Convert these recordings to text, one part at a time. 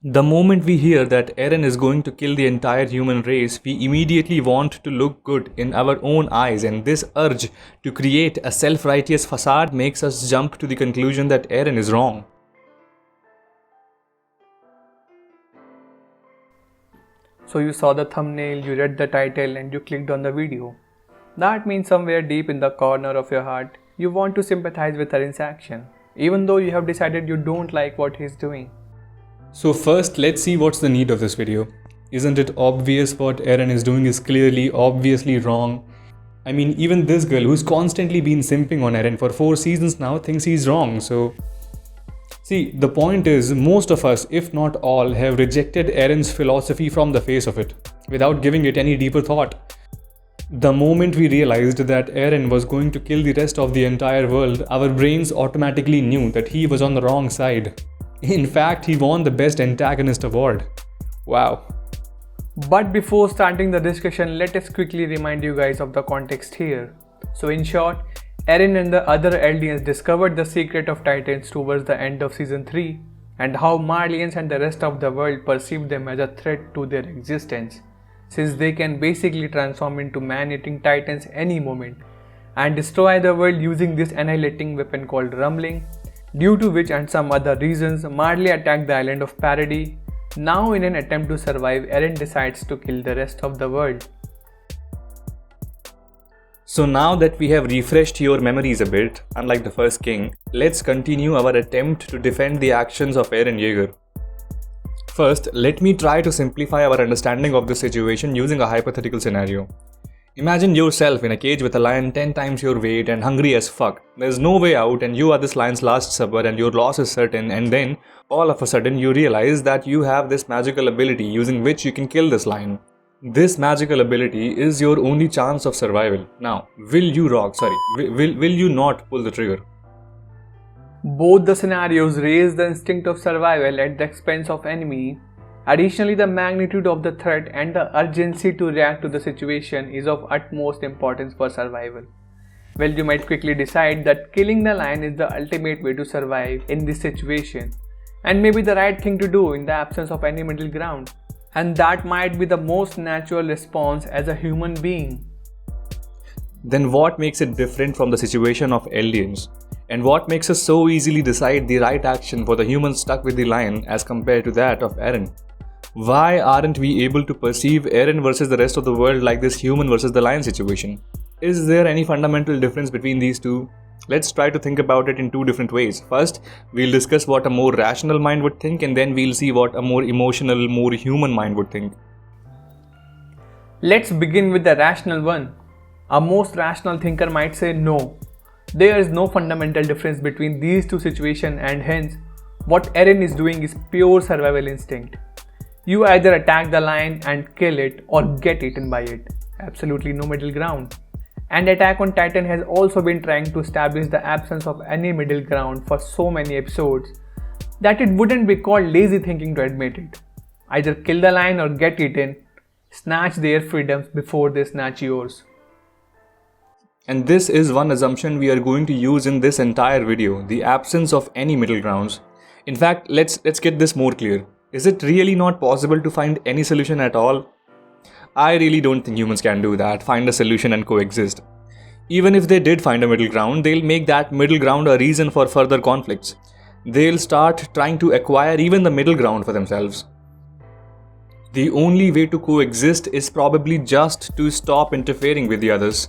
The moment we hear that Eren is going to kill the entire human race, we immediately want to look good in our own eyes, and this urge to create a self righteous facade makes us jump to the conclusion that Eren is wrong. So you saw the thumbnail, you read the title, and you clicked on the video. That means somewhere deep in the corner of your heart, you want to sympathize with Eren's action, even though you have decided you don't like what he's doing. So, first, let's see what's the need of this video. Isn't it obvious what Eren is doing is clearly, obviously wrong? I mean, even this girl who's constantly been simping on Eren for 4 seasons now thinks he's wrong, so. See, the point is, most of us, if not all, have rejected Eren's philosophy from the face of it, without giving it any deeper thought. The moment we realized that Eren was going to kill the rest of the entire world, our brains automatically knew that he was on the wrong side. In fact, he won the Best Antagonist award. Wow. But before starting the discussion, let us quickly remind you guys of the context here. So in short, Eren and the other Eldians discovered the secret of Titans towards the end of season 3 and how Marlians and the rest of the world perceive them as a threat to their existence, since they can basically transform into man-eating titans any moment and destroy the world using this annihilating weapon called Rumbling, due to which and some other reasons Marley attacked the island of Paradis. Now in an attempt to survive, Eren decides to kill the rest of the world. So now that we have refreshed your memories a bit, unlike the first king, let's continue our attempt to defend the actions of Eren Yeager. First, let me try to simplify our understanding of this situation using a hypothetical scenario. Imagine yourself in a cage with a lion 10 times your weight and hungry as fuck. There's no way out and you are this lion's last supper and your loss is certain, and then all of a sudden you realize that you have this magical ability using which you can kill this lion. This magical ability is your only chance of survival. Now, will you not pull the trigger? Both the scenarios raise the instinct of survival at the expense of enemy. Additionally, the magnitude of the threat and the urgency to react to the situation is of utmost importance for survival. Well, you might quickly decide that killing the lion is the ultimate way to survive in this situation, and maybe the right thing to do in the absence of any middle ground. And that might be the most natural response as a human being. Then what makes it different from the situation of Eldians? And what makes us so easily decide the right action for the human stuck with the lion as compared to that of Eren? Why aren't we able to perceive Eren versus the rest of the world like this human versus the lion situation? Is there any fundamental difference between these two? Let's try to think about it in two different ways. First, we'll discuss what a more rational mind would think, and then we'll see what a more emotional, more human mind would think. Let's begin with the rational one. A most rational thinker might say no. There is no fundamental difference between these two situations, and hence, what Eren is doing is pure survival instinct. You either attack the lion and kill it or get eaten by it. Absolutely no middle ground. And Attack on Titan has also been trying to establish the absence of any middle ground for so many episodes that it wouldn't be called lazy thinking to admit it. Either kill the lion or get eaten, snatch their freedoms before they snatch yours. And this is one assumption we are going to use in this entire video, the absence of any middle grounds. In fact, let's get this more clear. Is it really not possible to find any solution at all? I really don't think humans can do that, find a solution and coexist. Even if they did find a middle ground, they'll make that middle ground a reason for further conflicts. They'll start trying to acquire even the middle ground for themselves. The only way to coexist is probably just to stop interfering with the others.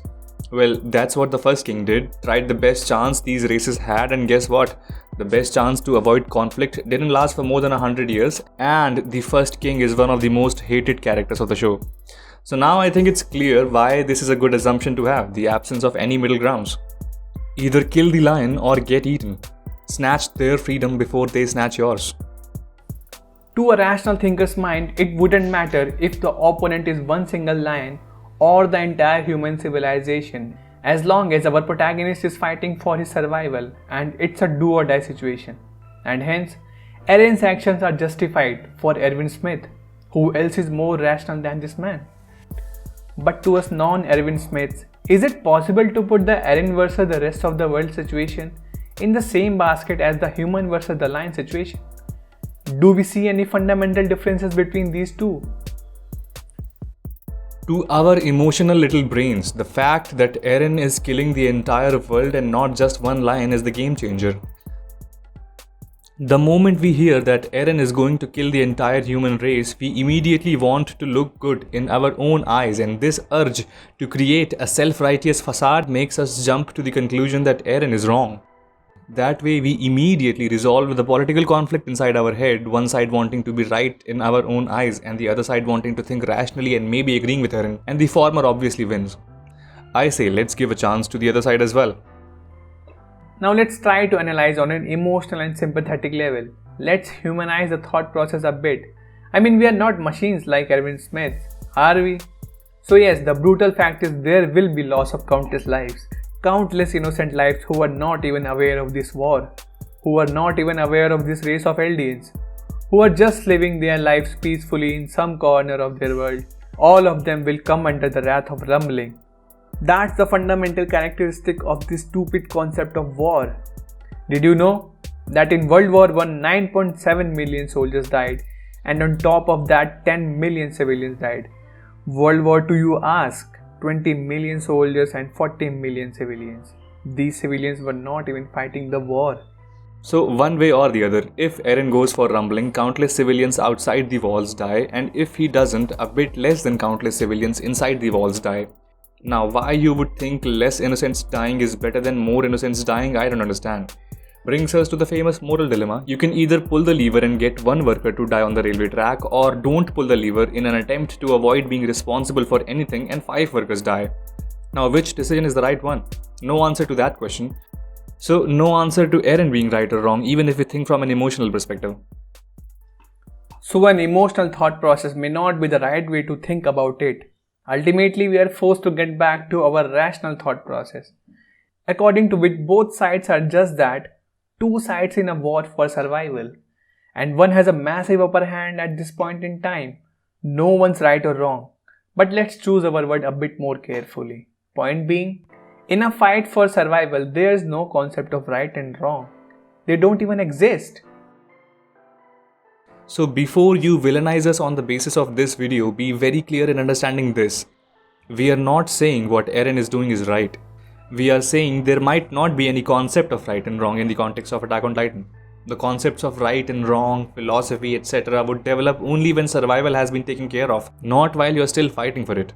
Well, that's what the first king did, tried the best chance these races had, and guess what? The best chance to avoid conflict didn't last for more than 100 years, and the first king is one of the most hated characters of the show. So now I think it's clear why this is a good assumption to have, the absence of any middle grounds. Either kill the lion or get eaten. Snatch their freedom before they snatch yours. To a rational thinker's mind, it wouldn't matter if the opponent is one single lion or the entire human civilization, as long as our protagonist is fighting for his survival and it's a do or die situation. And hence, Eren's actions are justified for Erwin Smith. Who else is more rational than this man? But to us non-Erwin Smiths, is it possible to put the Eren versus the rest of the world situation in the same basket as the human versus the lion situation? Do we see any fundamental differences between these two? To our emotional little brains, the fact that Eren is killing the entire world and not just one lion is the game changer. The moment we hear that Eren is going to kill the entire human race, we immediately want to look good in our own eyes, and this urge to create a self-righteous facade makes us jump to the conclusion that Eren is wrong. That way, we immediately resolve the political conflict inside our head, one side wanting to be right in our own eyes and the other side wanting to think rationally and maybe agreeing with Eren, and the former obviously wins. I say let's give a chance to the other side as well. Now let's try to analyze on an emotional and sympathetic level. Let's humanize the thought process a bit. I mean, we are not machines like Erwin Smith, are we? So yes, the brutal fact is there will be loss of countless lives. Countless innocent lives who are not even aware of this war, who are not even aware of this race of Eldians, who are just living their lives peacefully in some corner of their world. All of them will come under the wrath of rumbling. That's the fundamental characteristic of this stupid concept of war. Did you know that in World War I, 9.7 million soldiers died, and on top of that 10 million civilians died? World War II, you ask, 20 million soldiers and 40 million civilians. These civilians were not even fighting the war. So one way or the other, if Eren goes for rumbling, countless civilians outside the walls die, and if he doesn't, a bit less than countless civilians inside the walls die. Now, why you would think less innocents dying is better than more innocents dying, I don't understand. Brings us to the famous moral dilemma. You can either pull the lever and get one worker to die on the railway track, or don't pull the lever in an attempt to avoid being responsible for anything and 5 workers die. Now, which decision is the right one? No answer to that question. So, no answer to Eren being right or wrong, even if we think from an emotional perspective. So, an emotional thought process may not be the right way to think about it. Ultimately, we are forced to get back to our rational thought process, according to which both sides are just that, two sides in a war for survival, and one has a massive upper hand at this point in time. No one's right or wrong, but let's choose our word a bit more carefully. Point being, in a fight for survival, there is no concept of right and wrong. They don't even exist. So before you villainize us on the basis of this video, be very clear in understanding this. We are not saying what Eren is doing is right. We are saying there might not be any concept of right and wrong in the context of Attack on Titan. The concepts of right and wrong, philosophy, etc. would develop only when survival has been taken care of, not while you are still fighting for it.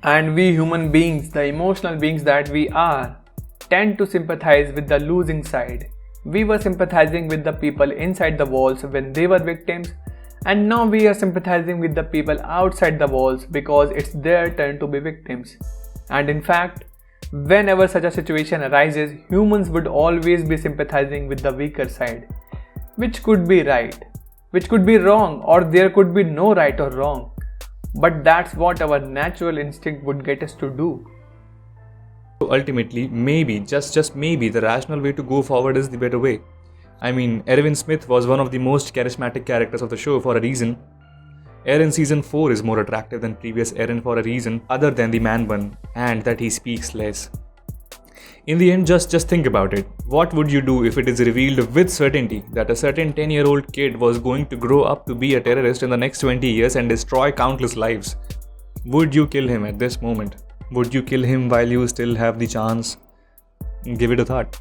And we human beings, the emotional beings that we are, tend to sympathize with the losing side. We were sympathizing with the people inside the walls when they were victims, and now we are sympathizing with the people outside the walls because it's their turn to be victims. And in fact, whenever such a situation arises, humans would always be sympathizing with the weaker side, which could be right, which could be wrong, or there could be no right or wrong. But that's what our natural instinct would get us to do. So ultimately, maybe, just maybe, the rational way to go forward is the better way. I mean, Erwin Smith was one of the most charismatic characters of the show for a reason. Eren season 4 is more attractive than previous Eren for a reason other than the man bun, and that he speaks less. In the end, just think about it. What would you do if it is revealed with certainty that a certain 10-year-old kid was going to grow up to be a terrorist in the next 20 years and destroy countless lives? Would you kill him at this moment? Would you kill him while you still have the chance? Give it a thought.